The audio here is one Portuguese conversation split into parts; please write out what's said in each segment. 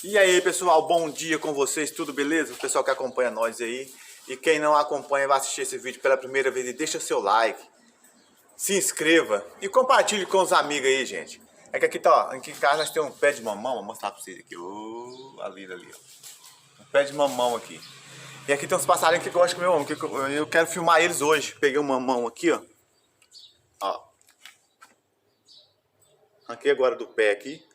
E aí, pessoal, bom dia com vocês, tudo beleza? O pessoal que acompanha nós aí. E quem não acompanha, vai assistir esse vídeo pela primeira vez e deixa seu like, se inscreva e compartilhe com os amigos aí, gente. É que aqui tá, ó, aqui em casa nós temos um pé de mamão, vou mostrar pra vocês aqui. Ali, ó. Um pé de mamão aqui. E aqui tem uns passarinhos que gostam de comer mamão, que eu quero filmar eles hoje. Peguei um mamão aqui, ó. Ó. Arranquei agora do pé aqui.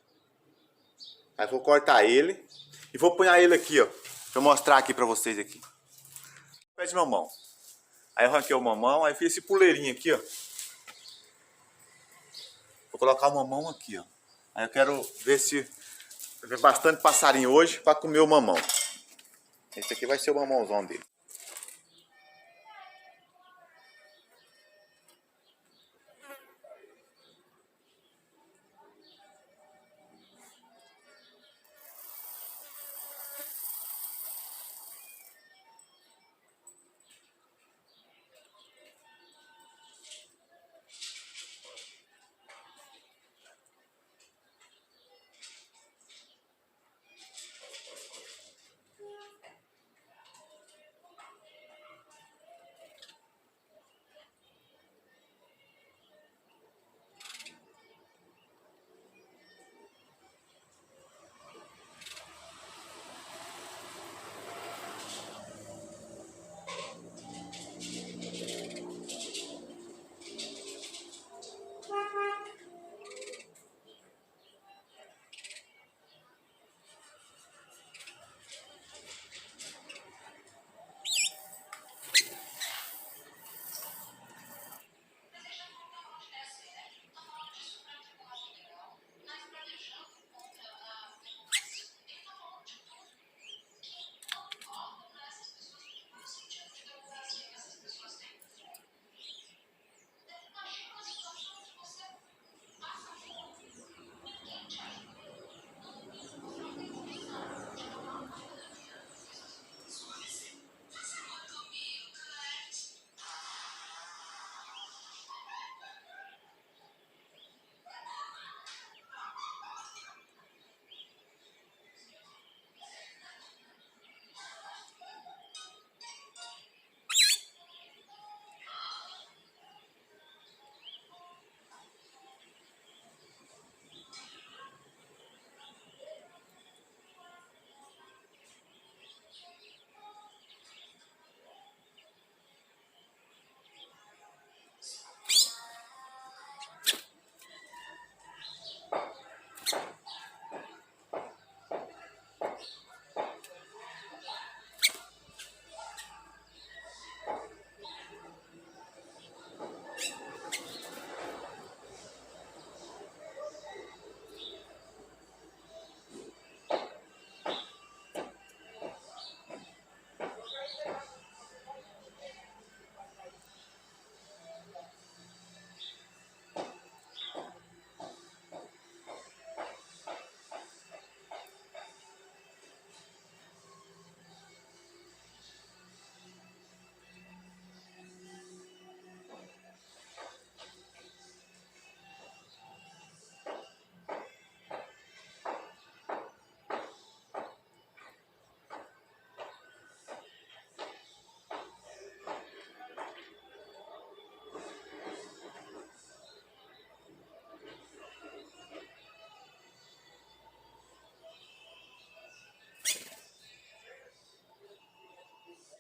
Aí vou cortar ele e vou pôr ele aqui, ó. Deixa eu mostrar aqui pra vocês aqui. Pé de mamão. Aí eu arranquei o mamão, aí fiz esse puleirinho aqui, ó. Vou colocar o mamão aqui, ó. Aí eu quero ver se vem bastante passarinho hoje pra comer o mamão. Esse aqui vai ser o mamãozão dele.